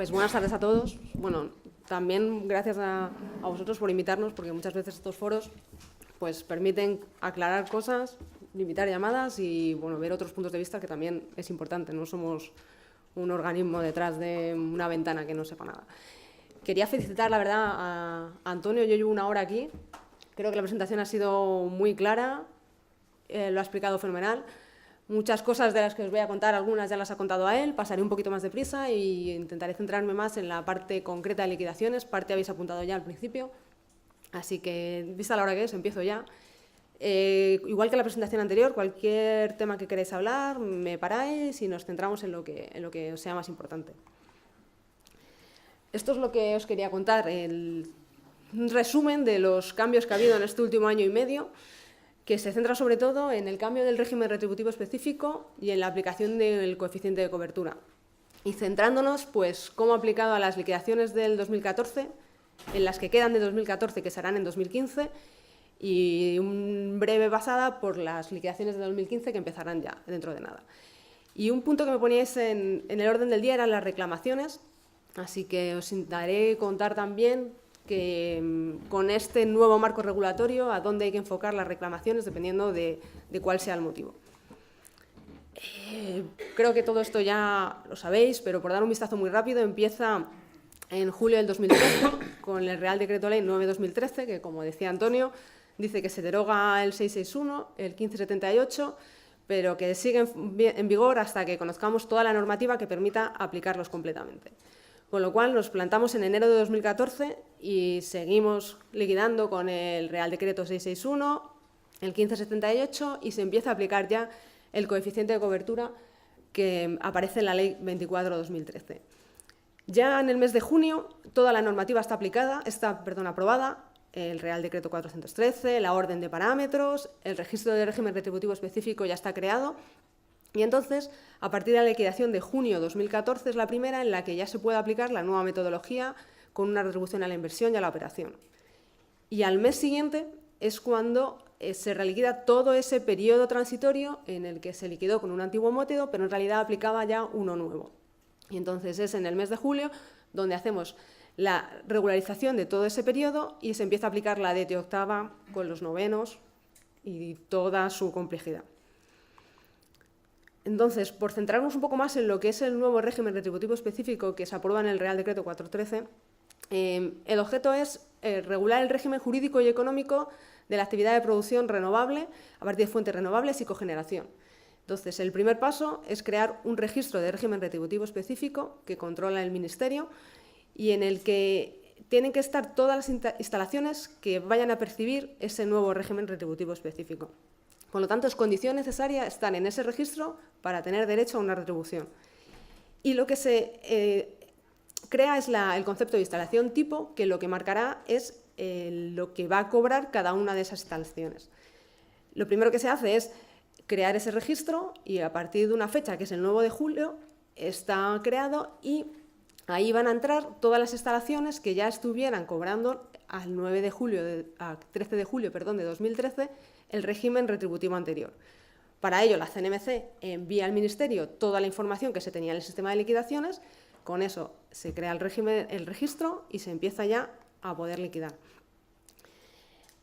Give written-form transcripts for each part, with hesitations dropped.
Pues buenas tardes a todos. Bueno, también gracias a vosotros por invitarnos, porque muchas veces estos foros pues permiten aclarar cosas, limitar llamadas y bueno, ver otros puntos de vista, que también es importante. No somos un organismo detrás de una ventana que no sepa nada. Quería felicitar, la verdad, a Antonio. Yo llevo una hora aquí. Creo que la presentación ha sido muy clara, lo ha explicado fenomenal. Muchas cosas de las que os voy a contar, algunas ya las ha contado a él, pasaré un poquito más deprisa e intentaré centrarme más en la parte concreta de liquidaciones. Parte habéis apuntado ya al principio, así que, vista la hora que es, empiezo ya. Igual que la presentación anterior, cualquier tema que queráis hablar, me paráis y nos centramos en lo que os sea más importante. Esto es lo que os quería contar, un resumen de los cambios que ha habido en este último año y medio, que se centra sobre todo en el cambio del régimen retributivo específico y en la aplicación del coeficiente de cobertura. Y centrándonos, pues, cómo ha aplicado a las liquidaciones del 2014, en las que quedan de 2014, que se harán en 2015, y un breve pasada por las liquidaciones de 2015, que empezarán ya, dentro de nada. Y un punto que me poníais en el orden del día eran las reclamaciones, así que os intentaré contar también que con este nuevo marco regulatorio a dónde hay que enfocar las reclamaciones dependiendo de cuál sea el motivo. Creo que todo esto ya lo sabéis, pero por dar un vistazo muy rápido, empieza en julio del 2013 con el Real Decreto Ley 9/2013, que, como decía Antonio, dice que se deroga el 661, el 1578, pero que sigue en vigor hasta que conozcamos toda la normativa que permita aplicarlos completamente. Con lo cual nos plantamos en enero de 2014 y seguimos liquidando con el Real Decreto 661, el 1578, y se empieza a aplicar ya el coeficiente de cobertura que aparece en la Ley 24/2013. Ya en el mes de junio toda la normativa está aprobada, el Real Decreto 413, la orden de parámetros, el registro de régimen retributivo específico ya está creado. Y entonces, a partir de la liquidación de junio de 2014 es la primera en la que ya se puede aplicar la nueva metodología con una retribución a la inversión y a la operación. Y al mes siguiente es cuando se reliquida todo ese periodo transitorio en el que se liquidó con un antiguo método, pero en realidad aplicaba ya uno nuevo. Y entonces es en el mes de julio donde hacemos la regularización de todo ese periodo y se empieza a aplicar la DT octava con los novenos y toda su complejidad. Entonces, por centrarnos un poco más en lo que es el nuevo régimen retributivo específico que se aprueba en el Real Decreto 413, el objeto es regular el régimen jurídico y económico de la actividad de producción renovable a partir de fuentes renovables y cogeneración. Entonces, el primer paso es crear un registro de régimen retributivo específico que controla el Ministerio y en el que tienen que estar todas las instalaciones que vayan a percibir ese nuevo régimen retributivo específico. Por lo tanto, es condición necesaria estar en ese registro para tener derecho a una retribución. Y lo que se crea es el concepto de instalación tipo, que lo que marcará es lo que va a cobrar cada una de esas instalaciones. Lo primero que se hace es crear ese registro y a partir de una fecha, que es el 9 de julio, está creado y ahí van a entrar todas las instalaciones que ya estuvieran cobrando al 13 de julio de 2013 el régimen retributivo anterior. Para ello, la CNMC envía al Ministerio toda la información que se tenía en el sistema de liquidaciones. Con eso se crea el registro y se empieza ya a poder liquidar.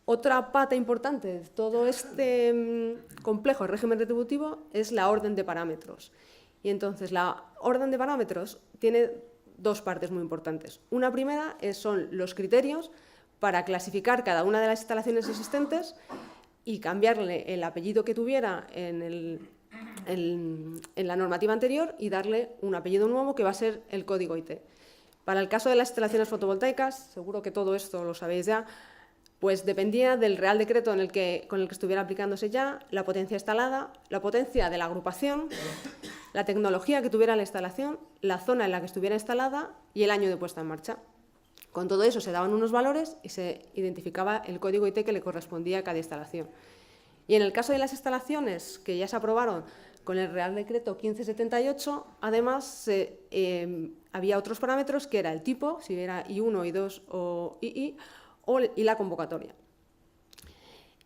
Otra pata importante de todo este complejo régimen retributivo es la orden de parámetros. Y entonces la orden de parámetros tiene dos partes muy importantes. Una primera son los criterios para clasificar cada una de las instalaciones existentes y cambiarle el apellido que tuviera en la normativa anterior y darle un apellido nuevo que va a ser el código IT. Para el caso de las instalaciones fotovoltaicas, seguro que todo esto lo sabéis ya, pues dependía del Real Decreto con el que estuviera aplicándose ya, la potencia instalada, la potencia de la agrupación, la tecnología que tuviera la instalación, la zona en la que estuviera instalada y el año de puesta en marcha. Con todo eso se daban unos valores y se identificaba el código IT que le correspondía a cada instalación. Y en el caso de las instalaciones que ya se aprobaron con el Real Decreto 1578, además había otros parámetros que era el tipo, si era I1, I2 o II, y la convocatoria.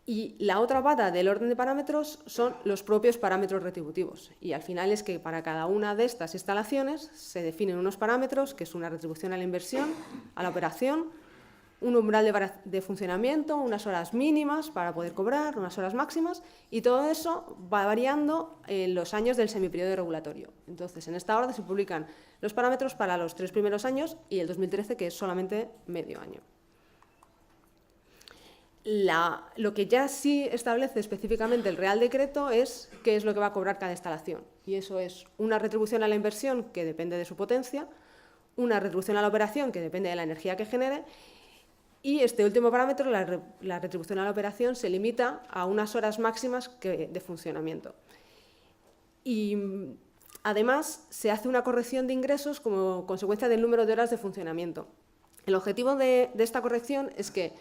Y la otra pata del orden de parámetros son los propios parámetros retributivos. Y al final es que para cada una de estas instalaciones se definen unos parámetros, que es una retribución a la inversión, a la operación, un umbral de funcionamiento, unas horas mínimas para poder cobrar, unas horas máximas, y todo eso va variando en los años del semiperiodo regulatorio. Entonces, en esta orden se publican los parámetros para los 3 primeros años y el 2013, que es solamente medio año. Lo que ya sí establece específicamente el Real Decreto es qué es lo que va a cobrar cada instalación. Y eso es una retribución a la inversión, que depende de su potencia, una retribución a la operación, que depende de la energía que genere, y este último parámetro, la retribución a la operación, se limita a unas horas máximas de funcionamiento. Y además se hace una corrección de ingresos como consecuencia del número de horas de funcionamiento. El objetivo de esta corrección es que,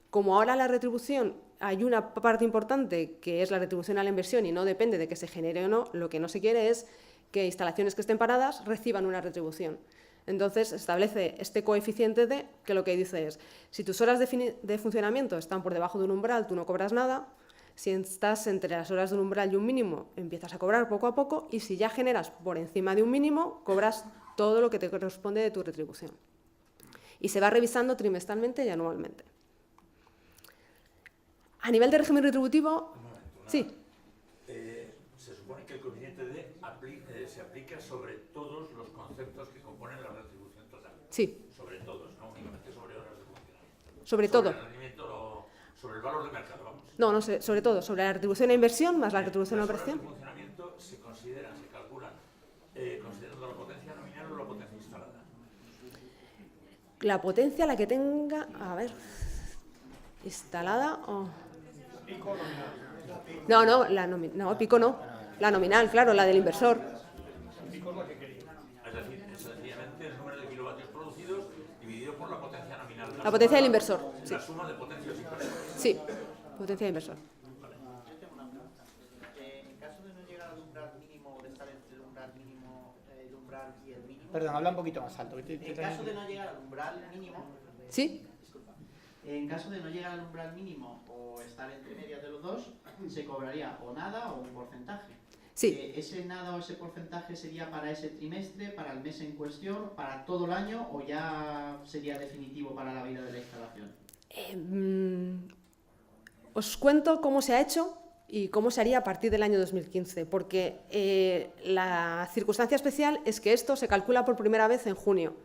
como ahora la retribución hay una parte importante que es la retribución a la inversión y no depende de que se genere o no, lo que no se quiere es que instalaciones que estén paradas reciban una retribución. Entonces, establece este coeficiente D, que lo que dice es, si tus horas de funcionamiento están por debajo de un umbral, tú no cobras nada. Si estás entre las horas de un umbral y un mínimo, empiezas a cobrar poco a poco, y si ya generas por encima de un mínimo, cobras todo lo que te corresponde de tu retribución. Y se va revisando trimestralmente y anualmente. A nivel de régimen retributivo, sí. Se supone que el coeficiente D se aplica sobre todos los conceptos que componen la retribución total. Sí. Sobre todos, no únicamente sobre horas de funcionamiento. Sobre todo. El rendimiento, sobre el valor de mercado, vamos. No, sobre todo, sobre la retribución a inversión más la retribución a operación. Las horas de funcionamiento se calculan, considerando la potencia nominal o la potencia instalada. La potencia, la que tenga, a ver, instalada o... Pico nominal. No, pico no. La nominal, claro, la del inversor. Pico es la que quería. Es decir, es sencillamente el número de kilovatios producidos dividido por la potencia nominal. La potencia del inversor. Sí. La suma de potencias inversores. Sí, potencia de inversor. En caso de no llegar al umbral mínimo, o de estar entre el umbral mínimo, el umbral y el mínimo. Perdón, habla un poquito más alto. En caso de no llegar al umbral mínimo. ¿Sí? Disculpa. En caso de no llegar al umbral mínimo o estar entre medias de los dos, se cobraría o nada o un porcentaje. Sí. ¿Ese nada o ese porcentaje sería para ese trimestre, para el mes en cuestión, para todo el año o ya sería definitivo para la vida de la instalación? Os cuento cómo se ha hecho y cómo se haría a partir del año 2015, porque la circunstancia especial es que esto se calcula por primera vez en junio.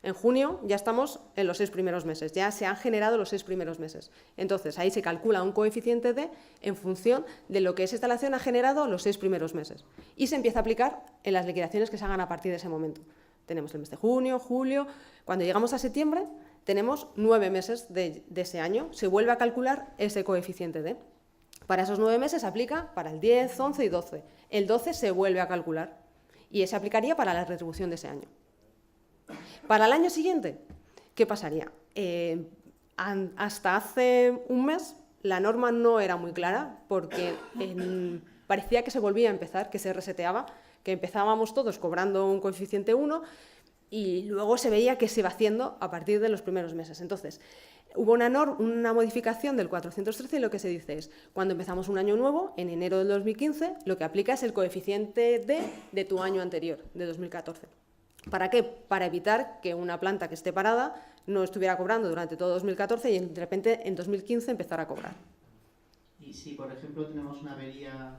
En junio ya estamos en los 6 primeros meses, ya se han generado los 6 primeros meses. Entonces, ahí se calcula un coeficiente D en función de lo que esa instalación ha generado los 6 primeros meses. Y se empieza a aplicar en las liquidaciones que se hagan a partir de ese momento. Tenemos el mes de junio, julio. Cuando llegamos a septiembre, tenemos 9 meses de ese año. Se vuelve a calcular ese coeficiente D. Para esos 9 meses se aplica para el 10, 11 y 12. El 12 se vuelve a calcular y se aplicaría para la retribución de ese año. Para el año siguiente, ¿qué pasaría? Hasta hace un mes la norma no era muy clara porque parecía que se volvía a empezar, que se reseteaba, que empezábamos todos cobrando un coeficiente 1 y luego se veía que se iba haciendo a partir de los primeros meses. Entonces, hubo una modificación del 413 y lo que se dice es, cuando empezamos un año nuevo, en enero del 2015, lo que aplica es el coeficiente D de tu año anterior, de 2014. ¿Para qué? Para evitar que una planta que esté parada no estuviera cobrando durante todo 2014 y de repente en 2015 empezara a cobrar. Y si, por ejemplo, tenemos una avería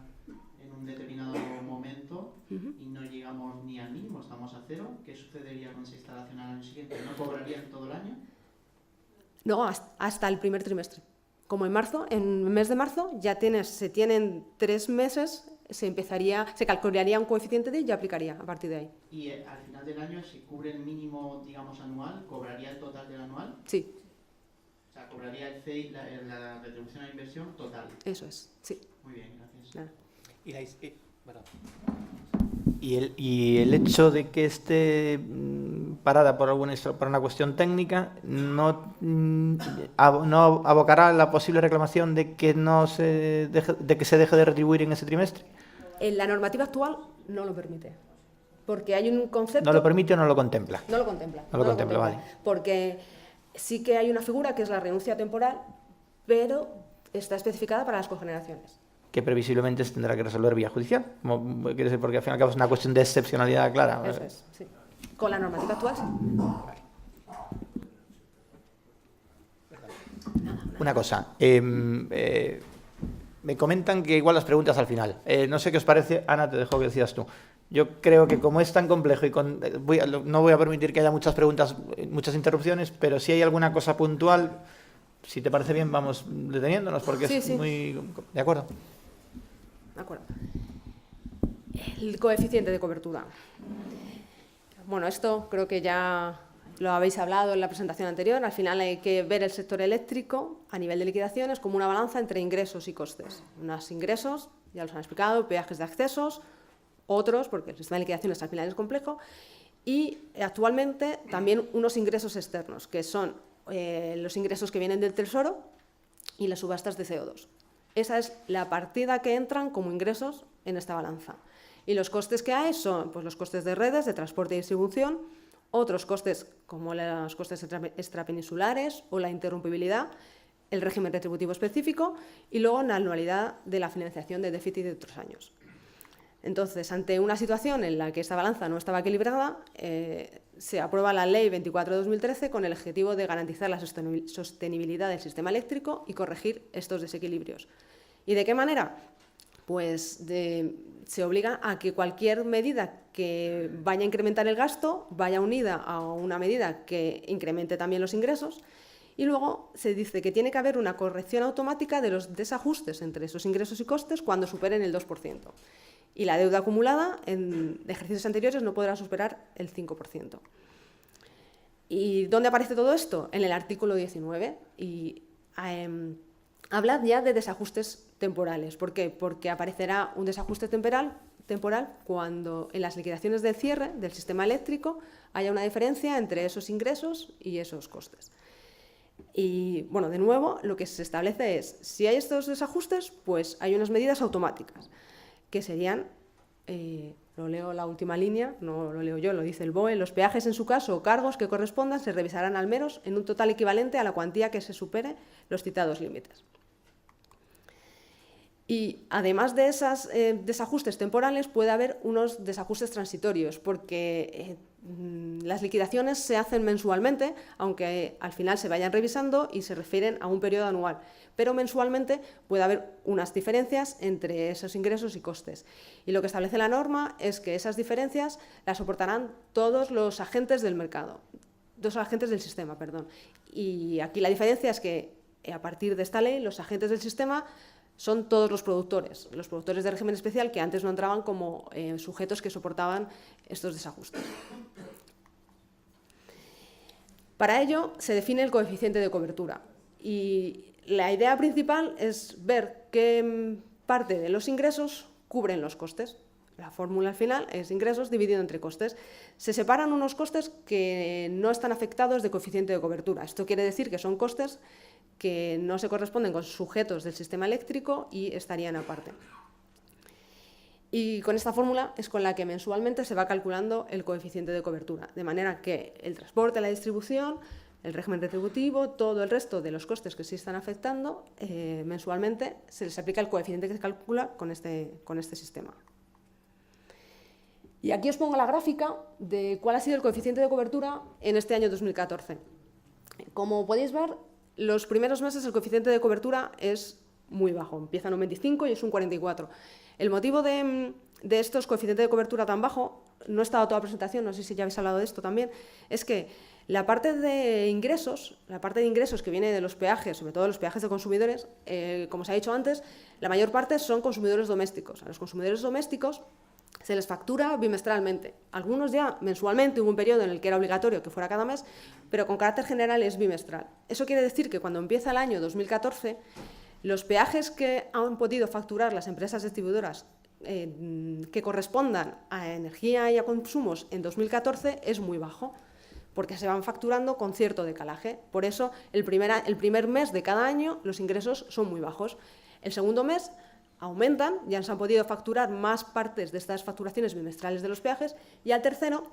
en un determinado momento y no llegamos ni al mínimo, estamos a cero, ¿qué sucedería con esa instalación al año siguiente? ¿No cobrarían todo el año? No, hasta el primer trimestre. Como en marzo, en el mes de marzo ya se tienen 3 meses, se calcularía un coeficiente D y ya aplicaría a partir de ahí. Y al final del año, si cubre el mínimo, digamos, anual, ¿cobraría el total del anual? Sí. O sea, cobraría el CEI, la retribución a la inversión total. Eso es, sí. Muy bien, gracias. Nada. Y el hecho de que esté parada por una cuestión técnica no abocará la posible reclamación de que se deje de retribuir en ese trimestre. La normativa actual no lo permite, porque hay un concepto... ¿No lo permite o no lo contempla? No lo contempla. No lo contempla, vale. Porque sí que hay una figura que es la renuncia temporal, pero está especificada para las cogeneraciones. Que previsiblemente se tendrá que resolver vía judicial, porque al fin y al cabo es una cuestión de excepcionalidad clara. Eso es, sí. Con la normativa actual, sí. Una cosa, me comentan que igual las preguntas al final. No sé qué os parece, Ana, te dejo que decidas tú. Yo creo que como es tan complejo y no voy a permitir que haya muchas preguntas, muchas interrupciones, pero si hay alguna cosa puntual, si te parece bien, vamos deteniéndonos, porque Sí, es sí. muy... ¿De acuerdo? De acuerdo. El coeficiente de cobertura. Bueno, esto creo que ya lo habéis hablado en la presentación anterior. Al final hay que ver el sector eléctrico a nivel de liquidaciones como una balanza entre ingresos y costes. Unos ingresos, ya los han explicado, peajes de accesos, otros, porque el sistema de liquidaciones al final es complejo, y actualmente también unos ingresos externos, que son los ingresos que vienen del Tesoro y las subastas de CO2. Esa es la partida que entran como ingresos en esta balanza. Y los costes que hay son pues, los costes de redes, de transporte y distribución, otros costes como los costes extrapeninsulares o la interrumpibilidad, el régimen retributivo específico y luego la anualidad de la financiación de déficit de otros años. Entonces, ante una situación en la que esta balanza no estaba equilibrada, se aprueba la Ley 24 de 2013 con el objetivo de garantizar la sostenibilidad del sistema eléctrico y corregir estos desequilibrios. ¿Y de qué manera? Pues se obliga a que cualquier medida que vaya a incrementar el gasto vaya unida a una medida que incremente también los ingresos. Y luego se dice que tiene que haber una corrección automática de los desajustes entre esos ingresos y costes cuando superen el 2%. Y la deuda acumulada en ejercicios anteriores no podrá superar el 5%. ¿Y dónde aparece todo esto? En el artículo 19. Y habla ya de desajustes temporales. ¿Por qué? Porque aparecerá un desajuste temporal cuando en las liquidaciones del cierre del sistema eléctrico haya una diferencia entre esos ingresos y esos costes. Y, bueno, de nuevo, lo que se establece es, si hay estos desajustes, pues hay unas medidas automáticas, que serían, lo leo la última línea, no lo leo yo, lo dice el BOE, los peajes en su caso o cargos que correspondan se revisarán al menos en un total equivalente a la cuantía que se supere los citados límites. Y además de esos desajustes temporales puede haber unos desajustes transitorios, porque las liquidaciones se hacen mensualmente, aunque al final se vayan revisando y se refieren a un periodo anual. Pero mensualmente puede haber unas diferencias entre esos ingresos y costes. Y lo que establece la norma es que esas diferencias las soportarán todos los agentes del mercado, los agentes del sistema, perdón. Y aquí la diferencia es que a partir de esta ley los agentes del sistema son todos los productores de régimen especial que antes no entraban como sujetos que soportaban estos desajustes. Para ello se define el coeficiente de cobertura y la idea principal es ver qué parte de los ingresos cubren los costes. La fórmula al final es ingresos dividido entre costes. Se separan unos costes que no están afectados de coeficiente de cobertura. Esto quiere decir que son costes que no se corresponden con sujetos del sistema eléctrico y estarían aparte. Y con esta fórmula es con la que mensualmente se va calculando el coeficiente de cobertura, de manera que el transporte, la distribución, el régimen retributivo, todo el resto de los costes que sí están afectando, mensualmente se les aplica el coeficiente que se calcula con este sistema. Y aquí os pongo la gráfica de cuál ha sido el coeficiente de cobertura en este año 2014. Como podéis ver, los primeros meses el coeficiente de cobertura es muy bajo, empieza en un 25 y es un 44. El motivo de estos coeficientes de cobertura tan bajo, no he estado toda la presentación, no sé si ya habéis hablado de esto también, es que la parte de ingresos que viene de los peajes, sobre todo los peajes de consumidores, como os ha dicho antes, la mayor parte son consumidores domésticos. A los consumidores domésticos se les factura bimestralmente. Algunos ya mensualmente, hubo un periodo en el que era obligatorio que fuera cada mes, pero con carácter general es bimestral. Eso quiere decir que cuando empieza el año 2014, los peajes que han podido facturar las empresas distribuidoras que correspondan a energía y a consumos en 2014 es muy bajo, porque se van facturando con cierto decalaje. Por eso, el primer mes de cada año los ingresos son muy bajos. El segundo mes aumentan, ya se han podido facturar más partes de estas facturaciones bimestrales de los peajes, y al tercero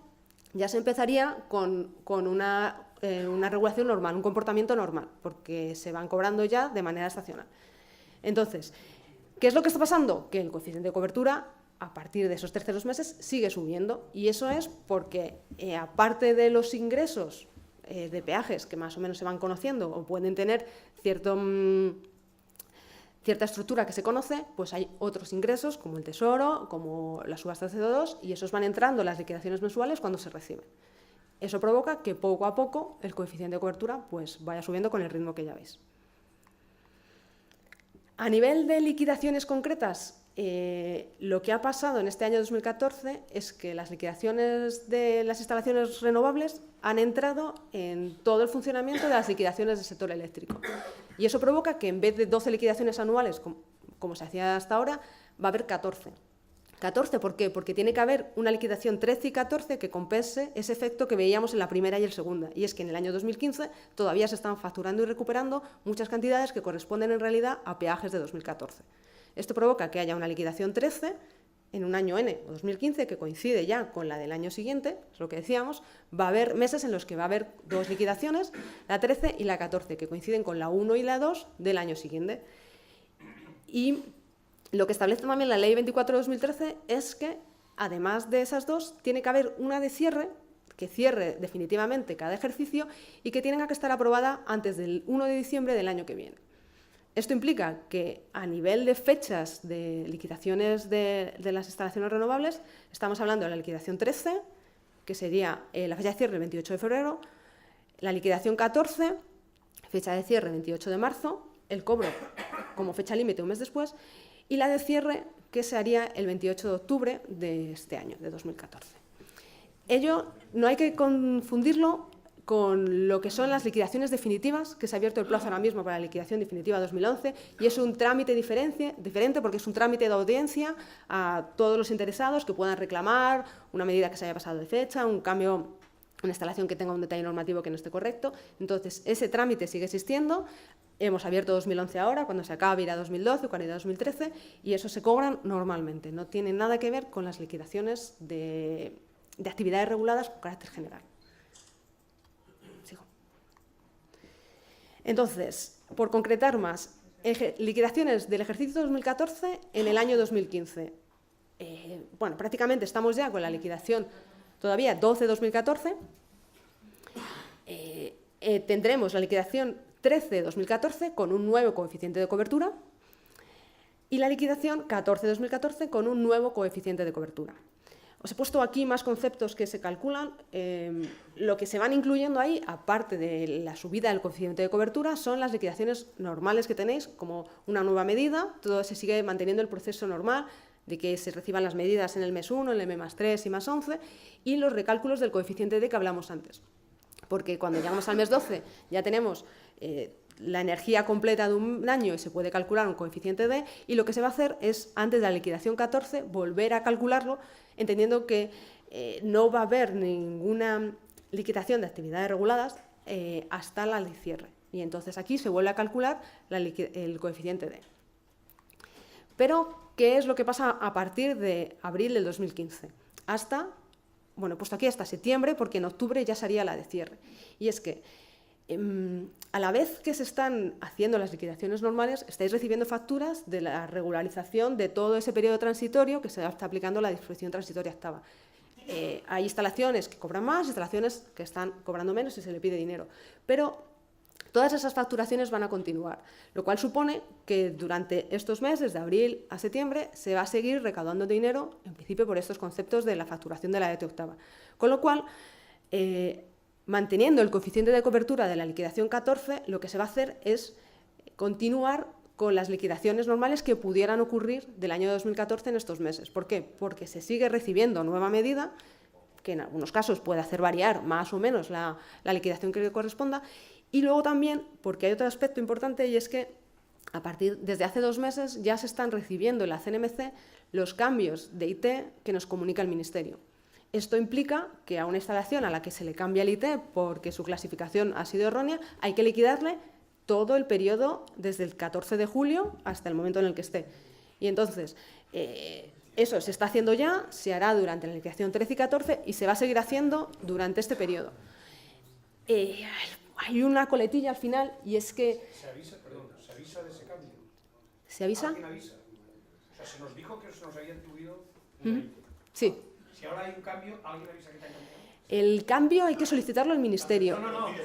ya se empezaría con una regulación normal, un comportamiento normal, porque se van cobrando ya de manera estacional. Entonces, ¿qué es lo que está pasando? Que el coeficiente de cobertura, a partir de esos terceros meses, sigue subiendo. Y eso es porque, aparte de los ingresos de peajes que más o menos se van conociendo o pueden tener cierta estructura que se conoce, pues hay otros ingresos como el tesoro, como las subastas de CO2, y esos van entrando en las liquidaciones mensuales cuando se reciben. Eso provoca que poco a poco el coeficiente de cobertura pues vaya subiendo con el ritmo que ya veis. A nivel de liquidaciones concretas, lo que ha pasado en este año 2014 es que las liquidaciones de las instalaciones renovables han entrado en todo el funcionamiento de las liquidaciones del sector eléctrico. Y eso provoca que en vez de 12 liquidaciones anuales, como se hacía hasta ahora, va a haber 14. ¿14 por qué? Porque tiene que haber una liquidación 13 y 14 que compense ese efecto que veíamos en la primera y el segunda. Y es que en el año 2015 todavía se están facturando y recuperando muchas cantidades que corresponden en realidad a peajes de 2014. Esto provoca que haya una liquidación 13 en un año N o 2015 que coincide ya con la del año siguiente, es lo que decíamos. Va a haber meses en los que va a haber dos liquidaciones, la 13 y la 14, que coinciden con la 1 y la 2 del año siguiente. Y lo que establece también la Ley 24 de 2013 es que, además de esas dos, tiene que haber una de cierre, que cierre definitivamente cada ejercicio y que tenga que estar aprobada antes del 1 de diciembre del año que viene. Esto implica que, a nivel de fechas de liquidaciones de las instalaciones renovables, estamos hablando de la liquidación 13, que sería la fecha de cierre el 28 de febrero, la liquidación 14, fecha de cierre 28 de marzo, el cobro como fecha límite un mes después, y la de cierre, que se haría el 28 de octubre de este año, de 2014. Ello no hay que confundirlo con lo que son las liquidaciones definitivas, que se ha abierto el plazo ahora mismo para la liquidación definitiva 2011, y es un trámite diferente porque es un trámite de audiencia a todos los interesados que puedan reclamar una medida que se haya pasado de fecha, un cambio, una instalación que tenga un detalle normativo que no esté correcto. Entonces, ese trámite sigue existiendo. Hemos abierto 2011 ahora, cuando se acabe irá 2012, cuando irá 2013, y eso se cobran normalmente. No tiene nada que ver con las liquidaciones de actividades reguladas con carácter general. Sigo. Entonces, por concretar más, liquidaciones del ejercicio 2014 en el año 2015. Bueno, prácticamente estamos ya con la liquidación todavía 12-2014. Tendremos la liquidación 13-2014 con un nuevo coeficiente de cobertura y la liquidación 14-2014 con un nuevo coeficiente de cobertura. Os he puesto aquí más conceptos que se calculan. Lo que se van incluyendo ahí, aparte de la subida del coeficiente de cobertura, son las liquidaciones normales que tenéis, como una nueva medida. Todo se sigue manteniendo el proceso normal de que se reciban las medidas en el mes 1, en el M+3 y más 11, y los recálculos del coeficiente D que hablamos antes. Porque cuando llegamos al mes 12 ya tenemos la energía completa de un año y se puede calcular un coeficiente D, y lo que se va a hacer es, antes de la liquidación 14, volver a calcularlo, entendiendo que no va a haber ninguna liquidación de actividades reguladas hasta la de cierre. Y entonces aquí se vuelve a calcular el coeficiente D. Pero, ¿qué es lo que pasa a partir de abril del 2015? Hasta, bueno, he puesto aquí hasta septiembre, porque en octubre ya sería la de cierre. Y es que, a la vez que se están haciendo las liquidaciones normales, estáis recibiendo facturas de la regularización de todo ese periodo transitorio que se está aplicando la disposición transitoria octava. Hay instalaciones que cobran más, instalaciones que están cobrando menos y se le pide dinero. Pero todas esas facturaciones van a continuar, lo cual supone que durante estos meses, de abril a septiembre, se va a seguir recaudando dinero, en principio por estos conceptos de la facturación de la ET octava. Con lo cual, manteniendo el coeficiente de cobertura de la liquidación 14, lo que se va a hacer es continuar con las liquidaciones normales que pudieran ocurrir del año 2014 en estos meses. ¿Por qué? Porque se sigue recibiendo nueva medida, que en algunos casos puede hacer variar más o menos la liquidación que le corresponda, y luego también porque hay otro aspecto importante, y es que desde hace 2 meses ya se están recibiendo en la CNMC los cambios de IT que nos comunica el Ministerio. Esto implica que a una instalación a la que se le cambia el IT porque su clasificación ha sido errónea, hay que liquidarle todo el periodo desde el 14 de julio hasta el momento en el que esté. Y entonces, eso se está haciendo ya, se hará durante la liquidación 13 y 14 y se va a seguir haciendo durante este periodo. Hay una coletilla al final, y es que ¿Se avisa de ese cambio? ¿Se avisa? Alguien avisa. O sea, se nos dijo que se nos había incluido una IT. Sí. Si ahora hay un cambio, alguien avisa que te ha cambiado. El cambio hay que solicitarlo al Ministerio. No, yo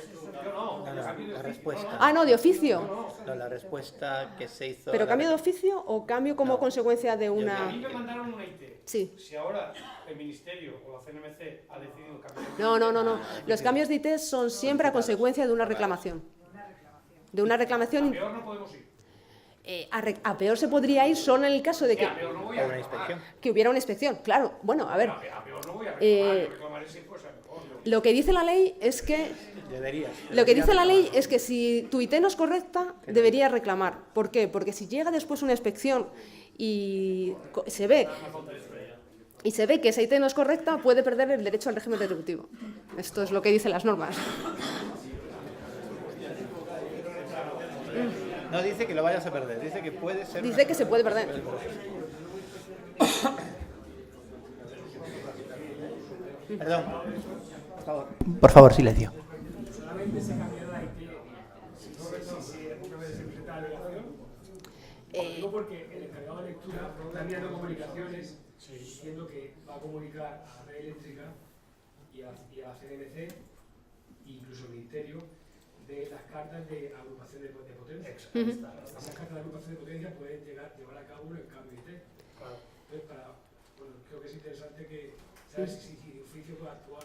no. No, El cambio de la oficio. respuesta. Ah, no, de oficio. No, la respuesta que se hizo... ¿Pero la- cambio de oficio o cambio como No. consecuencia de A mí una...? me mandaron una IT. Sí. Si ahora el Ministerio o la CNMC ha decidido cambiar... No. Los cambios de IT son siempre a consecuencia de una reclamación. De una reclamación... Peor no podemos ir. A peor se podría ir solo en el caso de que, A peor no voy O a una reclamar. inspección. que hubiera una inspección. Claro, bueno, a ver, A peor no voy a reclamar. Eh, Yo reclamaré si fuese mejor. lo que dice la ley es que... Deberías. Lo que dice la ley es que si tu IT no es correcta, deberías reclamar. ¿Por qué? Porque si llega después una inspección y se ve que esa IT no es correcta, puede perder el derecho al régimen retributivo. Esto es lo que dicen las normas. No dice que lo vayas a perder, dice que puede ser... Dice que se puede perder. Perdón. Por favor, silencio. Solamente se ha cambiado la IP. Si una vez se presenta la alegación, digo porque el encargado de lectura está enviando comunicaciones diciendo que va a comunicar a la red eléctrica y a la CNMC, incluso al Ministerio, de las cartas de agrupación de potencia. Esas cartas de agrupación de potencia pueden llevar a cabo el cambio de IT. Entonces, creo que es interesante que sabes si de oficio puede actuar.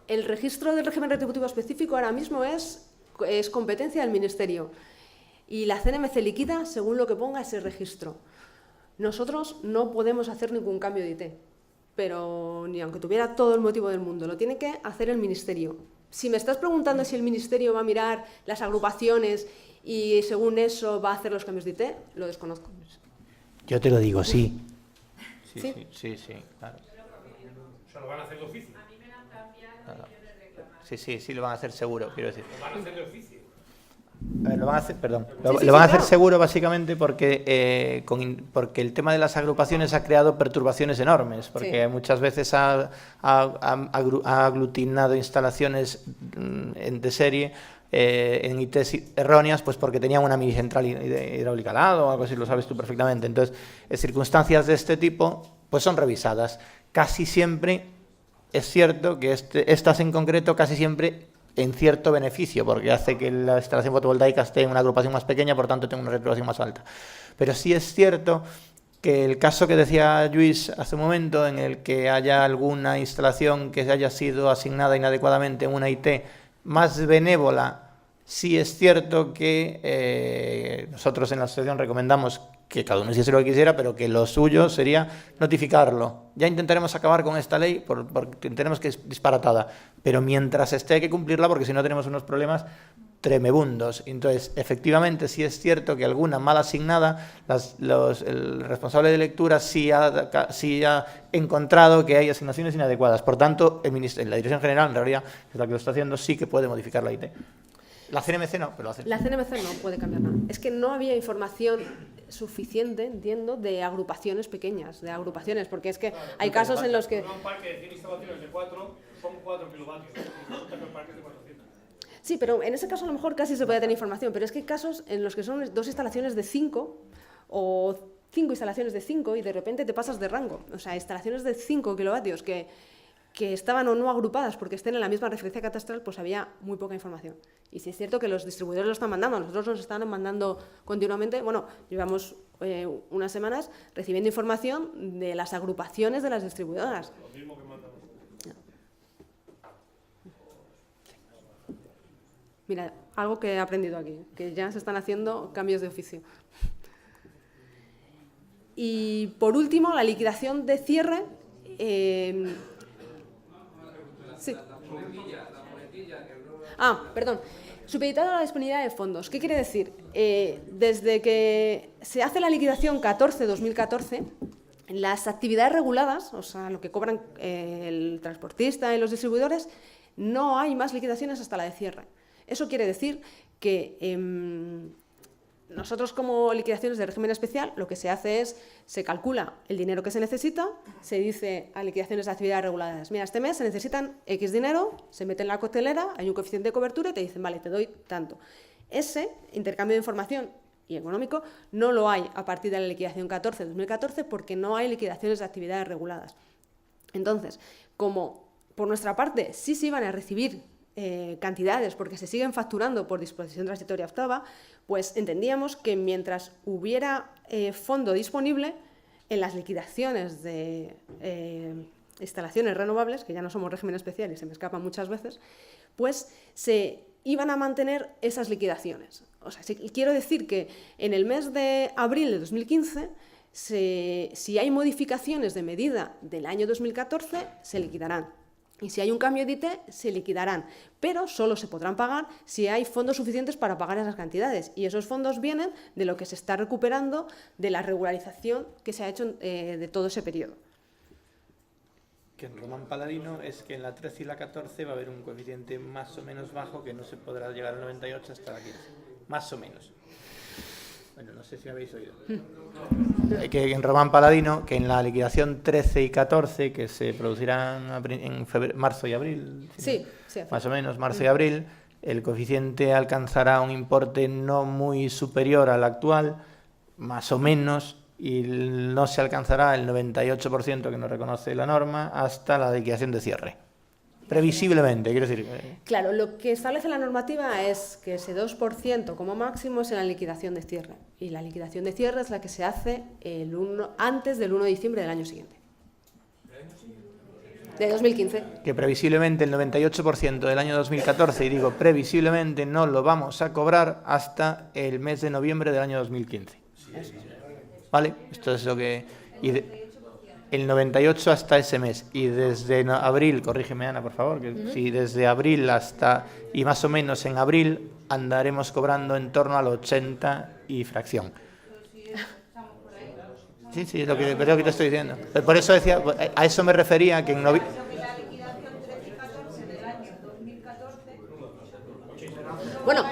El registro del régimen retributivo específico ahora mismo es competencia del Ministerio y la CNMC liquida según lo que ponga ese registro. Nosotros no podemos hacer ningún cambio de IT, pero ni aunque tuviera todo el motivo del mundo, lo tiene que hacer el Ministerio. Si me estás preguntando si el Ministerio va a mirar las agrupaciones y según eso va a hacer los cambios de IT, lo desconozco. Yo te lo digo, sí. ¿Sí? Sí, claro. O sea, lo van a hacer de oficio. Claro. Sí, lo van a hacer seguro, quiero decir. Lo van a hacer de oficio. A ver, lo van a hacer, perdón. Sí, Lo van a hacer claro. seguro básicamente porque, porque el tema de las agrupaciones ha creado perturbaciones enormes, porque Sí. muchas veces ha aglutinado instalaciones de serie en ITs erróneas, pues porque tenían una mini central hidráulica al lado o algo así, lo sabes tú perfectamente. Entonces, circunstancias de este tipo pues son revisadas. Casi siempre es cierto que estas en concreto casi siempre en cierto beneficio, porque hace que la instalación fotovoltaica esté en una agrupación más pequeña, por tanto tenga una retribución más alta. Pero sí es cierto que el caso que decía Luis hace un momento, en el que haya alguna instalación que haya sido asignada inadecuadamente en una IT más benévola, sí es cierto que nosotros en la asociación recomendamos que cada uno hiciese lo que quisiera, pero que lo suyo sería notificarlo. Ya intentaremos acabar con esta ley porque entendemos que es disparatada, pero mientras esté hay que cumplirla porque si no tenemos unos problemas tremebundos. Entonces, efectivamente, sí es cierto que alguna mal asignada, el responsable de lectura sí ha encontrado que hay asignaciones inadecuadas. Por tanto, la Dirección General, en realidad, que es la que lo está haciendo, sí que puede modificar la IT. La CNMC no, pero lo hace. La CNMC no puede cambiar nada. Es que no había información suficiente, entiendo, de agrupaciones pequeñas, porque es que hay casos en los que... Un parque de 100 instalaciones de 4 son 4 kilovatios. Y resulta que el parque es de 400. Sí, pero en ese caso a lo mejor casi se puede tener información, pero es que hay casos en los que son 2 instalaciones de 5 o 5 instalaciones de 5 y de repente te pasas de rango. O sea, instalaciones de 5 kilovatios que estaban o no agrupadas porque estén en la misma referencia catastral, pues había muy poca información. Y sí es cierto que los distribuidores lo están mandando, nosotros nos están mandando continuamente, bueno, llevamos unas semanas recibiendo información de las agrupaciones de las distribuidoras. Lo mismo que mandamos. Mira, algo que he aprendido aquí, que ya se están haciendo cambios de oficio. Y por último, la liquidación de cierre. Sí. Perdón. Supeditado a la disponibilidad de fondos. ¿Qué quiere decir? Desde que se hace la liquidación 14-2014, las actividades reguladas, o sea, lo que cobran el transportista y los distribuidores, no hay más liquidaciones hasta la de cierre. Eso quiere decir que nosotros como liquidaciones de régimen especial lo que se hace es, se calcula el dinero que se necesita, se dice a liquidaciones de actividades reguladas, mira, este mes se necesitan X dinero, se mete en la costelera, hay un coeficiente de cobertura y te dicen, vale, te doy tanto. Ese intercambio de información y económico, no lo hay a partir de la liquidación 14-2014 porque no hay liquidaciones de actividades reguladas. Entonces, como por nuestra parte sí se iban a recibir cantidades porque se siguen facturando por disposición transitoria octava, pues entendíamos que mientras hubiera fondo disponible en las liquidaciones de instalaciones renovables, que ya no somos régimen especial y se me escapan muchas veces, pues se iban a mantener esas liquidaciones. O sea, quiero decir que en el mes de abril de 2015, si hay modificaciones de medida del año 2014, se liquidarán. Y si hay un cambio de IT, se liquidarán, pero solo se podrán pagar si hay fondos suficientes para pagar esas cantidades. Y esos fondos vienen de lo que se está recuperando de la regularización que se ha hecho de todo ese periodo. Que en Román Paladino es que en la 13 y la 14 va a haber un coeficiente más o menos bajo que no se podrá llegar al 98 hasta la 15. Más o menos. Bueno, no sé si habéis oído. Que en Román Paladino, que en la liquidación 13 y 14, que se producirán en marzo y abril, sí, más o menos, marzo y abril, el coeficiente alcanzará un importe no muy superior al actual, más o menos, y no se alcanzará el 98% que nos reconoce la norma hasta la liquidación de cierre. Previsiblemente, quiero decir. Claro, lo que establece la normativa es que ese 2% como máximo es en la liquidación de cierre. Y la liquidación de cierre es la que se hace antes del 1 de diciembre del año siguiente. De 2015. Que previsiblemente el 98% del año 2014, y digo previsiblemente, no lo vamos a cobrar hasta el mes de noviembre del año 2015. ¿Vale? Esto es lo que... el 98 hasta ese mes, y desde abril, corrígeme Ana por favor, que si desde abril hasta, y más o menos en abril, andaremos cobrando en torno al 80 y fracción. Sí, es lo que te estoy diciendo. Por eso decía, a eso me refería, que en noviembre... Bueno,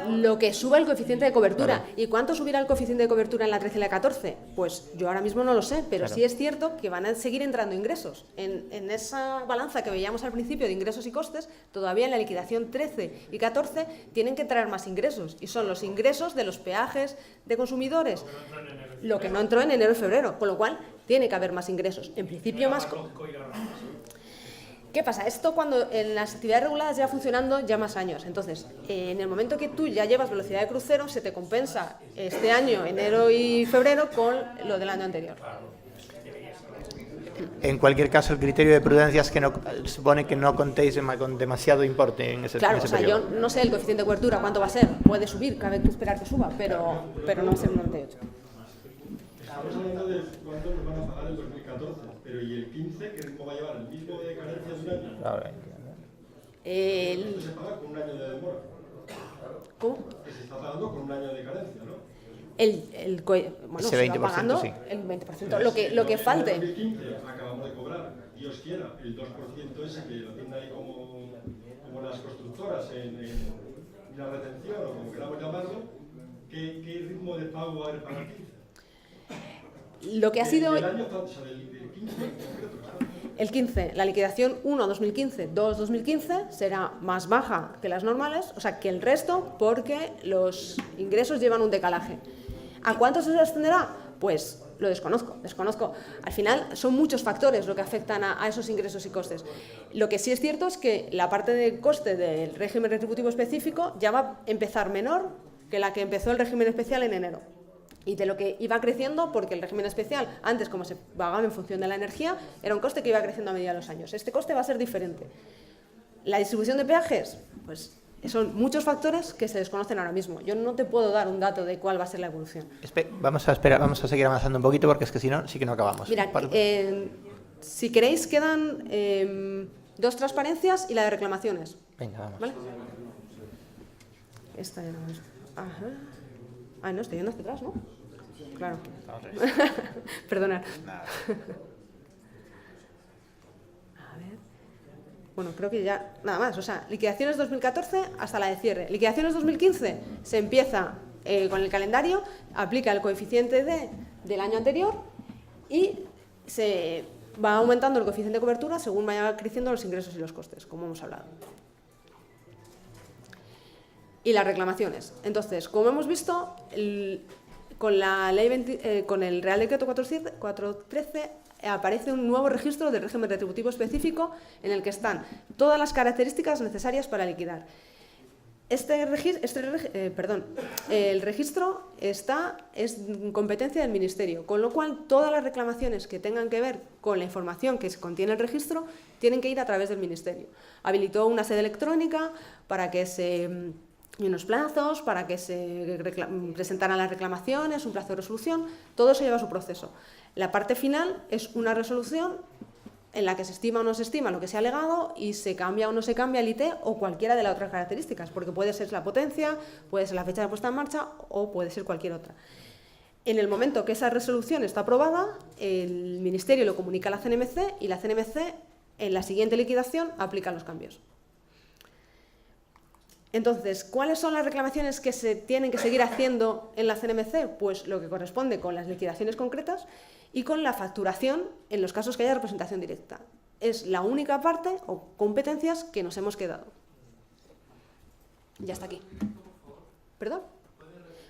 lo que suba el coeficiente de cobertura. Claro. ¿Y cuánto subirá el coeficiente de cobertura en la 13 y la 14? Pues yo ahora mismo no lo sé, pero claro, sí es cierto que van a seguir entrando ingresos. En esa balanza que veíamos al principio de ingresos y costes, todavía en la liquidación 13 y 14 tienen que traer más ingresos. Y son los ingresos de los peajes de consumidores, lo que no entró en enero y febrero, con lo cual tiene que haber más ingresos. En principio más... ¿Qué pasa? Esto cuando en las actividades reguladas lleva funcionando ya más años. Entonces, en el momento que tú ya llevas velocidad de crucero, se te compensa este año, enero y febrero, con lo del año anterior. En cualquier caso, el criterio de prudencia es que no, supone que no contéis con demasiado importe en ese periodo. Claro, o sea, yo no sé el coeficiente de cobertura cuánto va a ser. Puede subir, cabe que esperar que suba, pero no va a ser un 98. Estamos hablando de cuánto nos van a pagar el 2014, pero ¿y el 15 qué ritmo va a llevar? ¿El mismo de carencias de un año? Esto se paga con un año de demora. ¿Cómo? Que se está pagando con un año de carencia, ¿no? Bueno, se va pagando sí. El 20%, lo que falte. En 2015 acabamos de cobrar, Dios quiera, el 2% ese que lo tienen ahí como las constructoras en la retención, o como queramos llamarlo. ¿Qué ritmo de pago va a haber para el 15? Lo que ha sido del año, o sea, del 15 en concreto, ¿sabes? El 15, la liquidación 1 2015, 2 2015 será más baja que las normales, o sea, que el resto, porque los ingresos llevan un decalaje. ¿A cuánto se extenderá? Pues lo desconozco. Al final son muchos factores lo que afectan a esos ingresos y costes. Lo que sí es cierto es que la parte de coste del régimen retributivo específico ya va a empezar menor que la que empezó el régimen especial en enero. Y de lo que iba creciendo, porque el régimen especial, antes como se pagaba en función de la energía, era un coste que iba creciendo a medida de los años. Este coste va a ser diferente. La distribución de peajes, pues son muchos factores que se desconocen ahora mismo. Yo no te puedo dar un dato de cuál va a ser la evolución. Vamos a seguir avanzando un poquito, porque es que si no, sí que no acabamos. Mira, si queréis, quedan 2 transparencias y la de reclamaciones. Venga, vamos. ¿Vale? Esta ya no es... Ajá. Ah, no, estoy yendo hacia atrás, ¿no? Claro. Perdonad. A ver. Bueno, creo que ya... Nada más. O sea, liquidaciones 2014 hasta la de cierre. Liquidaciones 2015 se empieza con el calendario, aplica el coeficiente del año anterior y se va aumentando el coeficiente de cobertura según vaya creciendo los ingresos y los costes, como hemos hablado. y las reclamaciones. Entonces, como hemos visto, con la ley con el Real Decreto 413 aparece un nuevo registro del régimen retributivo específico en el que están todas las características necesarias para liquidar. El registro es competencia del Ministerio, con lo cual todas las reclamaciones que tengan que ver con la información que contiene el registro tienen que ir a través del Ministerio. Habilitó una sede electrónica para que y unos plazos, para que se presentaran las reclamaciones, un plazo de resolución, todo eso lleva su proceso. La parte final es una resolución en la que se estima o no se estima lo que se ha alegado y se cambia o no se cambia el IT o cualquiera de las otras características, porque puede ser la potencia, puede ser la fecha de puesta en marcha o puede ser cualquier otra. En el momento que esa resolución está aprobada, el Ministerio lo comunica a la CNMC y la CNMC en la siguiente liquidación aplica los cambios. Entonces, ¿cuáles son las reclamaciones que se tienen que seguir haciendo en la CNMC? Pues lo que corresponde con las liquidaciones concretas y con la facturación en los casos que haya representación directa. Es la única parte o competencias que nos hemos quedado. Ya está aquí. ¿Perdón?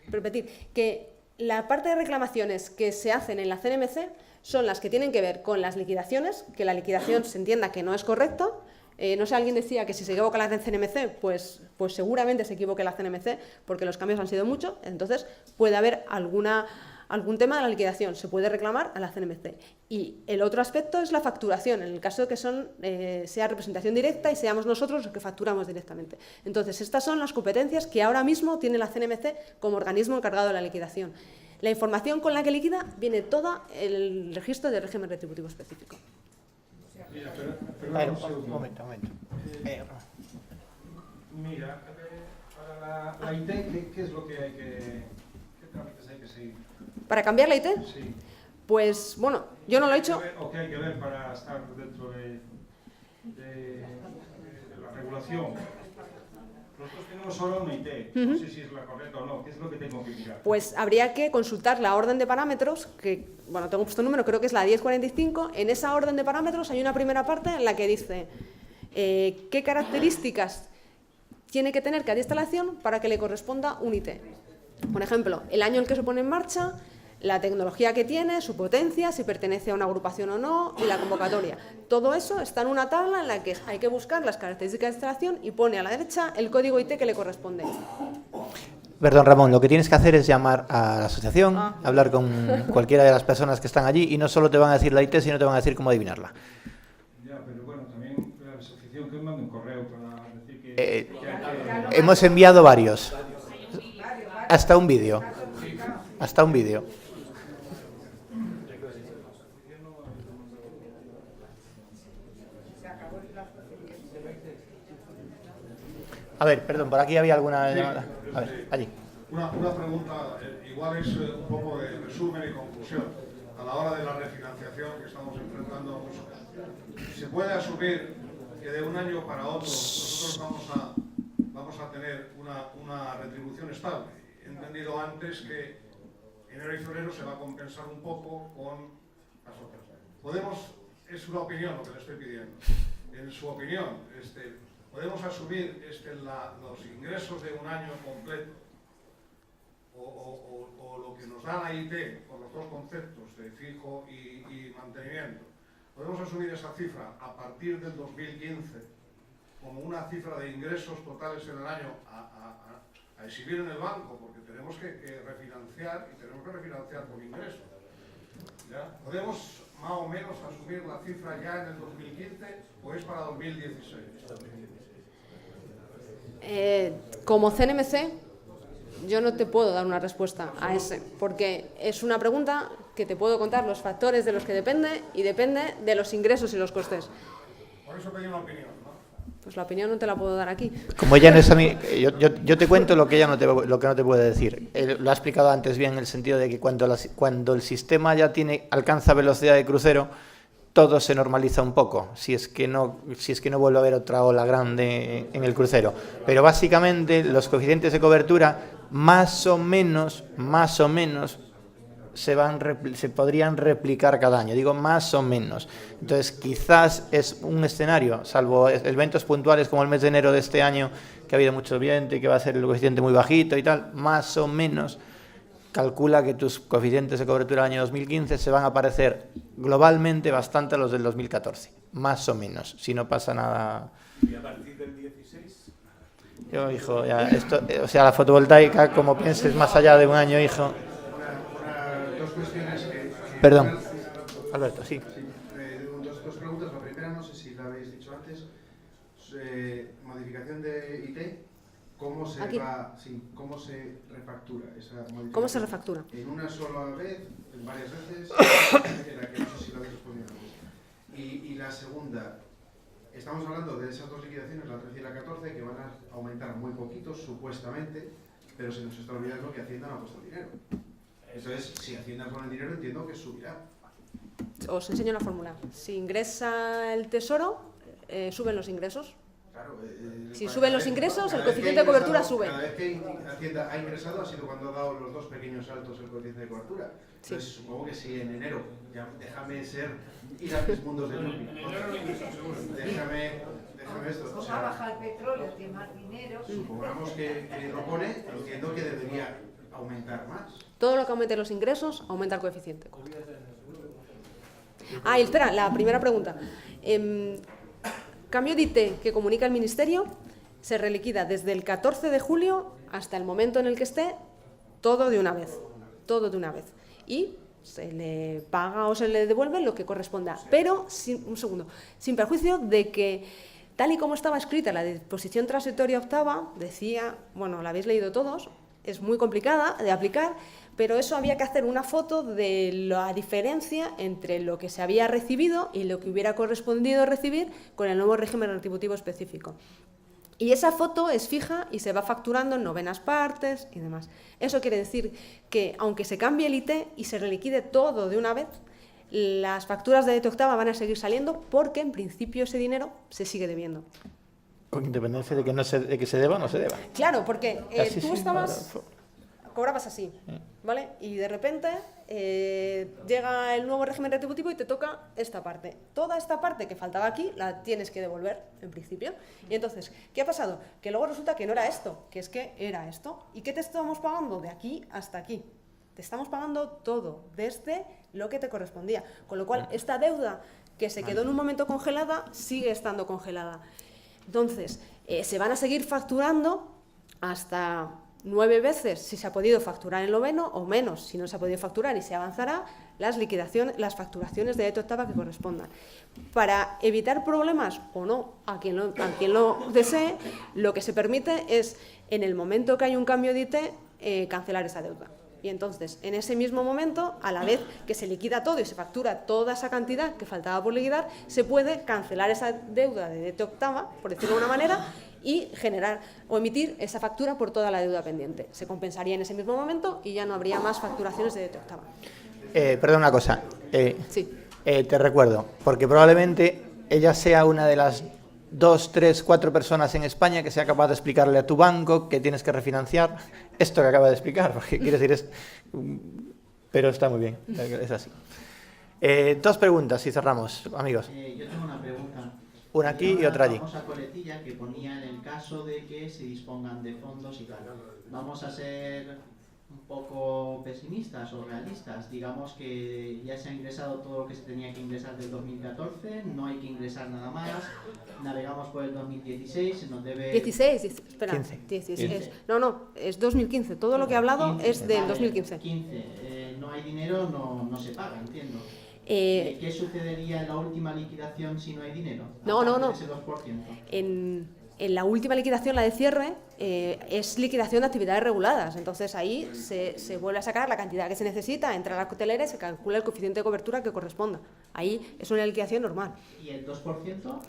Repetir, que la parte de reclamaciones que se hacen en la CNMC son las que tienen que ver con las liquidaciones, que la liquidación se entienda que no es correcta. No sé, alguien decía que si se equivoca la CNMC, pues seguramente se equivoque la CNMC, porque los cambios han sido muchos, entonces puede haber algún tema de la liquidación, se puede reclamar a la CNMC. Y el otro aspecto es la facturación, en el caso de que sea representación directa y seamos nosotros los que facturamos directamente. Entonces, estas son las competencias que ahora mismo tiene la CNMC como organismo encargado de la liquidación. La información con la que liquida viene toda en el registro de régimen retributivo específico. Mira, Un momento. Mira, para la IT, ¿qué es lo que hay qué trámites hay que seguir? ¿Para cambiar la IT? Sí. Pues, bueno, yo no lo he hecho. ¿O qué hay que ver para estar dentro de la regulación? Nosotros tenemos ahora una IT, no sé si es la correcta o no, ¿qué es lo que tengo que mirar? Pues habría que consultar la orden de parámetros, que, bueno, tengo puesto un número, creo que es la 1045. En esa orden de parámetros hay una primera parte en la que dice qué características tiene que tener cada instalación para que le corresponda un IT. Por ejemplo, el año en que se pone en marcha, la tecnología que tiene, su potencia, si pertenece a una agrupación o no, y la convocatoria. Todo eso está en una tabla en la que hay que buscar las características de instalación y pone a la derecha el código IT que le corresponde. Perdón, Ramón, lo que tienes que hacer es llamar a la asociación, hablar con cualquiera de las personas que están allí y no solo te van a decir la IT, sino te van a decir cómo adivinarla. Ya, pero bueno, también la asociación que manda un correo para decir que Hemos enviado varios. Hasta un vídeo. Hasta un vídeo. A ver, perdón, por aquí había alguna llamada. A ver, allí. Una pregunta, igual es un poco de resumen y conclusión. A la hora de la refinanciación que estamos enfrentando, ¿se puede asumir que de un año para otro nosotros vamos a tener una retribución estable? He entendido antes que enero y febrero se va a compensar un poco con las otras. Es una opinión lo que le estoy pidiendo. En su opinión, ¿podemos asumir los ingresos de un año completo o lo que nos da la IT por los dos conceptos de fijo y mantenimiento? ¿Podemos asumir esa cifra a partir del 2015 como una cifra de ingresos totales en el año a exhibir en el banco? Porque tenemos que refinanciar y tenemos que refinanciar con ingresos. ¿Ya? ¿Podemos más o menos asumir la cifra ya en el 2015 o es para 2016? Como CNMC, yo no te puedo dar una respuesta a ese, porque es una pregunta que te puedo contar los factores de los que depende y depende de los ingresos y los costes. Por eso pedí una opinión, ¿no? Pues la opinión no te la puedo dar aquí. Como ella no es a mí, yo te cuento lo que ella no te puede decir. Lo ha explicado antes bien en el sentido de que cuando el sistema ya alcanza velocidad de crucero, todo se normaliza un poco, si es que no vuelve a haber otra ola grande en el crucero. Pero básicamente los coeficientes de cobertura más o menos se podrían replicar cada año, digo más o menos. Entonces quizás es un escenario, salvo eventos puntuales como el mes de enero de este año, que ha habido mucho viento y que va a ser el coeficiente muy bajito y tal, más o menos calcula que tus coeficientes de cobertura del año 2015 se van a parecer globalmente bastante a los del 2014, más o menos, si no pasa nada. ¿Y a partir del 16? Yo, hijo, ya esto, o sea, la fotovoltaica, como pienses más allá de un año, hijo. Dos cuestiones que... Perdón, Alberto, sí. Dos preguntas. La primera, no sé si la habéis dicho antes, modificación de IT, ¿cómo se cómo se refactura esa modificación? ¿Cómo se refactura? En una sola vez, en varias veces, era que no sé si lo habéis respondido antes. Y la segunda, estamos hablando de esas dos liquidaciones, la 13 y la 14, que van a aumentar muy poquito, supuestamente, pero se nos está olvidando que Hacienda no ha puesto dinero. Entonces, si Hacienda pone el dinero, entiendo que subirá. Os enseño la fórmula. Si ingresa el Tesoro, suben los ingresos. Claro, Si suben los ingresos, el coeficiente de cobertura sube. Cada vez que Hacienda ha ingresado ha sido cuando ha dado los dos pequeños saltos el coeficiente de cobertura. Sí. Entonces, supongo que si en enero, ya déjame ir a mis mundos de Yupi. Déjame esto. Como ha bajado el petróleo, que más dinero. Supongamos que lo pone, entiendo que debería aumentar más. Todo lo que aumente los ingresos, aumenta el coeficiente. Ah, y espera, la primera pregunta. Cambio de IT que comunica el Ministerio se reliquida desde el 14 de julio hasta el momento en el que esté, todo de una vez. Todo de una vez. Y se le paga o se le devuelve lo que corresponda. Pero, sin perjuicio de que, tal y como estaba escrita la disposición transitoria octava, decía, bueno, la habéis leído todos, es muy complicada de aplicar, pero eso había que hacer una foto de la diferencia entre lo que se había recibido y lo que hubiera correspondido recibir con el nuevo régimen retributivo específico. Y esa foto es fija y se va facturando en novenas partes y demás. Eso quiere decir que, aunque se cambie el IT y se reliquide todo de una vez, las facturas de DT octava van a seguir saliendo porque, en principio, ese dinero se sigue debiendo. Con independencia de que se deba o no se deba. Claro, porque Así tú sí, estabas... cobrabas así, ¿vale? Y de repente llega el nuevo régimen retributivo y te toca esta parte. Toda esta parte que faltaba aquí la tienes que devolver, en principio. Y entonces, ¿qué ha pasado? Que luego resulta que no era esto, que es que era esto. ¿Y qué te estamos pagando? De aquí hasta aquí. Te estamos pagando todo, desde lo que te correspondía. Con lo cual, esta deuda que se quedó en un momento congelada, sigue estando congelada. Entonces, se van a seguir facturando hasta 9 veces si se ha podido facturar en noveno o menos si no se ha podido facturar y se avanzará las liquidaciones, las facturaciones de DT octava que correspondan. Para evitar problemas o no a quien lo desee, lo que se permite es, en el momento que hay un cambio de IT, cancelar esa deuda. Y entonces, en ese mismo momento, a la vez que se liquida todo y se factura toda esa cantidad que faltaba por liquidar, se puede cancelar esa deuda de DT octava, por decirlo de una manera, y generar o emitir esa factura por toda la deuda pendiente. Se compensaría en ese mismo momento y ya no habría más facturaciones de DT octava. Perdón una cosa. Sí. Te recuerdo, porque probablemente ella sea una de las 2, 3, 4 personas en España que sea capaz de explicarle a tu banco que tienes que refinanciar esto que acaba de explicar, porque quiere decir pero está muy bien, es así. 2 preguntas y cerramos, amigos. Yo tengo una pregunta. Una aquí y otra allí. Una famosa coletilla que ponía en el caso de que se dispongan de fondos y tal. Vamos a ser un poco pesimistas o realistas. Digamos que ya se ha ingresado todo lo que se tenía que ingresar del 2014, no hay que ingresar nada más. Navegamos por el 2016, se nos debe... 16, espera. 15. 16. No, es 2015. Todo lo que he hablado 15, es del vale, 2015. 2015. No hay dinero, no se paga, entiendo. ¿Qué sucedería en la última liquidación si no hay dinero? No. Ese 2%. En la última liquidación, la de cierre, es liquidación de actividades reguladas. Entonces ahí se vuelve a sacar la cantidad que se necesita, entra a la cotelera y se calcula el coeficiente de cobertura que corresponda. Ahí es una liquidación normal. ¿Y el 2%?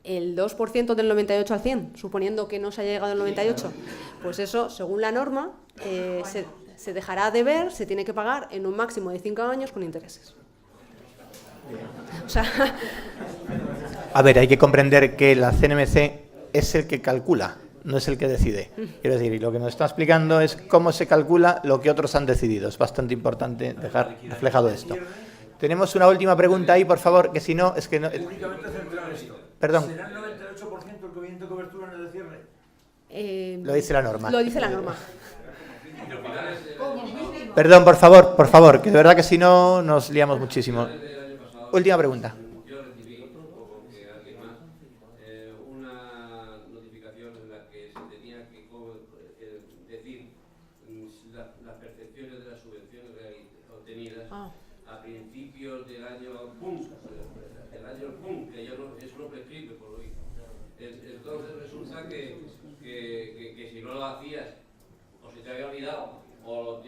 El 2% del 98 al 100, suponiendo que no se haya llegado al 98, pues eso, según la norma, se dejará de ver, se tiene que pagar en un máximo de 5 años con intereses. O sea... A ver, hay que comprender que la CNMC es el que calcula, no es el que decide. Quiero decir, y lo que nos está explicando es cómo se calcula lo que otros han decidido. Es bastante importante dejar reflejado esto. Tenemos una última pregunta ahí, por favor, que si no, es que no... Únicamente centrar esto. Perdón. ¿Será el 98% el coeficiente de cobertura en el de cierre? Lo dice la norma. Lo dice la norma. Perdón, por favor, que de verdad que si no nos liamos muchísimo. Última pregunta. Yo recibí, porque alguien más, una notificación en la que se tenía que decir las percepciones de las subvenciones obtenidas a principios del año PUM, que ya no, eso no prescribe por lo visto. Entonces resulta que si no lo hacías, o se te había olvidado, o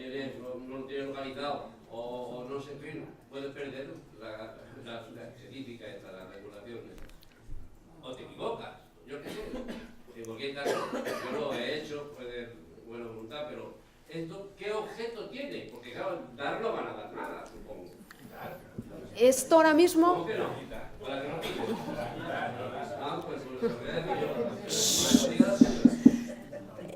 no lo tienes localizado, o no se firma, puedes perder la específica esta, las regulaciones. O te equivocas, yo qué sé. En cualquier caso, yo lo he hecho, puede buena voluntad, pero ¿esto qué objeto tiene? Porque claro, dar no van a dar nada, supongo. Esto ahora mismo... ¿Cómo que no? ¿Para que no quiten? Ah, pues lo voy a decir yo.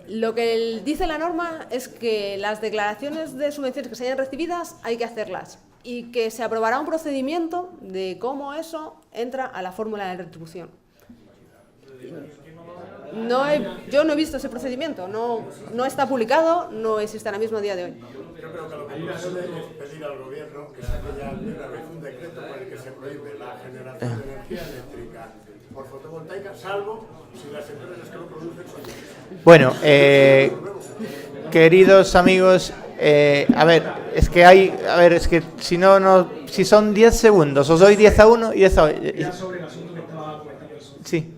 Lo que dice la norma es que las declaraciones de subvenciones que se hayan recibidas hay que hacerlas y que se aprobará un procedimiento de cómo eso entra a la fórmula de retribución. Yo no he visto ese procedimiento, no está publicado, no existe ahora mismo a día de hoy. Yo creo que lo que hay que hacer es pedir al gobierno que saque ya de una vez un decreto por el que se prohíbe la generación de energía eléctrica por fotovoltaica, salvo si las empresas que lo producen son ellas. Bueno, queridos amigos, es que si son 10 segundos, os doy 10-1 y 10-1. Ya sobre el asunto que estaba comentando el socio. Sí.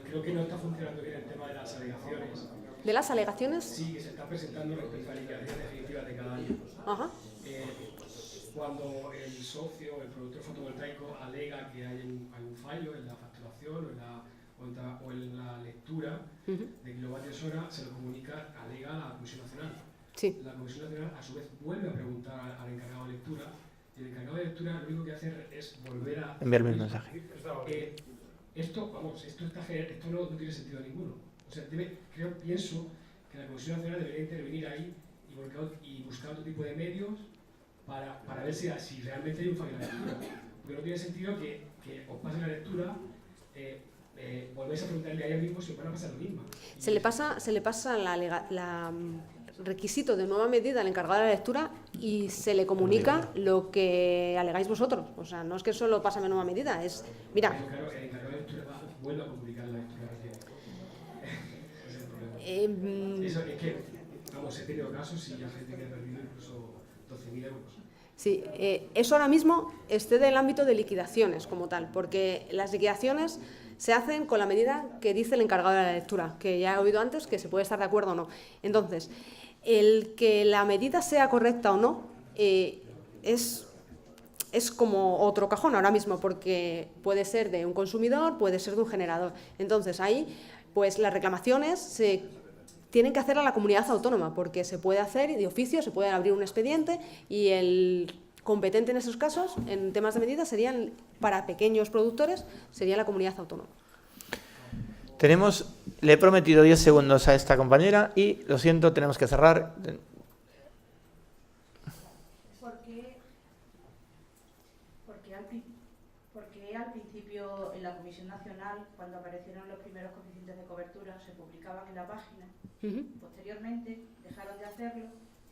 Creo que no está funcionando bien el tema de las alegaciones. ¿De las alegaciones? Sí, que se está presentando respecto a la liquidación definitiva de cada año. Ajá. Cuando el socio, el productor fotovoltaico, alega que hay un fallo en la facturación o en la lectura de kilovatios hora, se lo comunica, alega a la Comisión Nacional. Sí. La Comisión Nacional, a su vez, vuelve a preguntar al encargado de lectura, y el encargado de lectura lo único que hace es volver a... Enviarme un mensaje. Esto no tiene sentido ninguno. O sea, pienso que la Comisión Nacional debería intervenir ahí y buscar otro tipo de medios para ver si realmente hay un fallo en la lectura. Porque no tiene sentido que os pasen la lectura, volvéis a preguntarle a ellos mismos si os van a pasar lo mismo. Se le pasa la requisito de nueva medida al encargado de la lectura y se le comunica lo que alegáis vosotros. O sea, no es que solo pásame nueva medida, es... Mira... Pero claro, el encargado de lectura vuelve a comunicar la lectura reciente. Ese es el problema. Eso es que, vamos, he tenido casos y hay gente que ha perdido incluso 12.000 euros. Sí, eso ahora mismo excede el ámbito de liquidaciones como tal, porque las liquidaciones se hacen con la medida que dice el encargado de la lectura, que ya he oído antes que se puede estar de acuerdo o no. Entonces, el que la medida sea correcta o no es como otro cajón ahora mismo, porque puede ser de un consumidor, puede ser de un generador. Entonces, ahí, pues las reclamaciones se tienen que hacer a la comunidad autónoma, porque se puede hacer de oficio, se puede abrir un expediente y el competente en esos casos, en temas de medidas, serían para pequeños productores, sería la comunidad autónoma. Le he prometido 10 segundos a esta compañera y, lo siento, tenemos que cerrar. Porque al principio en la Comisión Nacional, cuando aparecieron los primeros coeficientes de cobertura, se publicaban en la página. Posteriormente dejaron de hacerlo,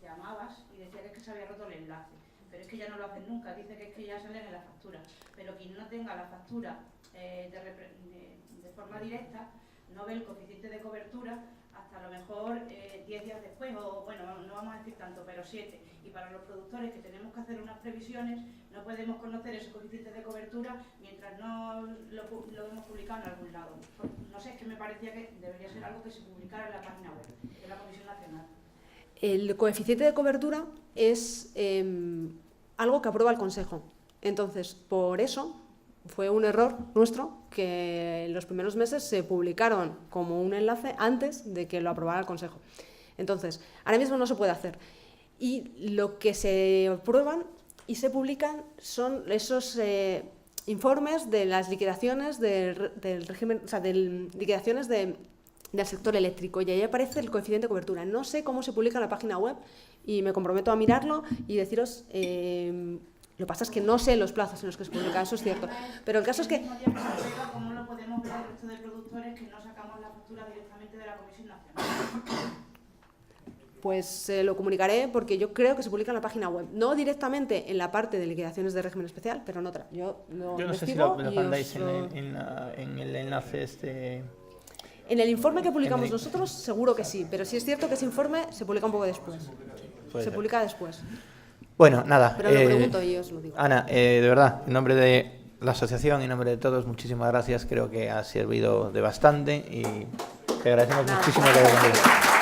llamabas y decías que se había roto el enlace. Pero es que ya no lo hacen nunca, dice que es que ya salen en la factura. Pero quien no tenga la factura de forma directa, no ve el coeficiente de cobertura hasta a lo mejor 10 días después, o bueno, no vamos a decir tanto, pero 7. Y para los productores que tenemos que hacer unas previsiones, no podemos conocer ese coeficiente de cobertura mientras no lo hemos publicado en algún lado. No sé, es que me parecía que debería ser algo que se publicara en la página web de la Comisión Nacional. El coeficiente de cobertura es algo que aprueba el Consejo. Entonces, por eso fue un error nuestro que en los primeros meses se publicaron como un enlace antes de que lo aprobara el Consejo. Entonces, ahora mismo no se puede hacer. Y lo que se aprueban y se publican son esos informes de las liquidaciones del régimen, o sea, de liquidaciones del sector eléctrico, y ahí aparece el coeficiente de cobertura. No sé cómo se publica en la página web y me comprometo a mirarlo y deciros... lo que pasa es que no sé los plazos en los que se publica, eso es cierto. Pero el caso es que... ¿Cómo lo podemos ver el resto de productores que no sacamos la factura directamente de la Comisión Nacional? Pues lo comunicaré porque yo creo que se publica en la página web. No directamente en la parte de liquidaciones de régimen especial, pero en otra. Yo no sé si lo mandáis en el enlace este... En el informe que publicamos nosotros, seguro que sí, pero sí es cierto que ese informe se publica un poco después. Se publica después. Bueno, nada. Pero lo pregunto y os lo digo. Ana, de verdad, en nombre de la asociación y en nombre de todos, muchísimas gracias. Creo que ha servido de bastante y te agradecemos muchísimo que hayas venido.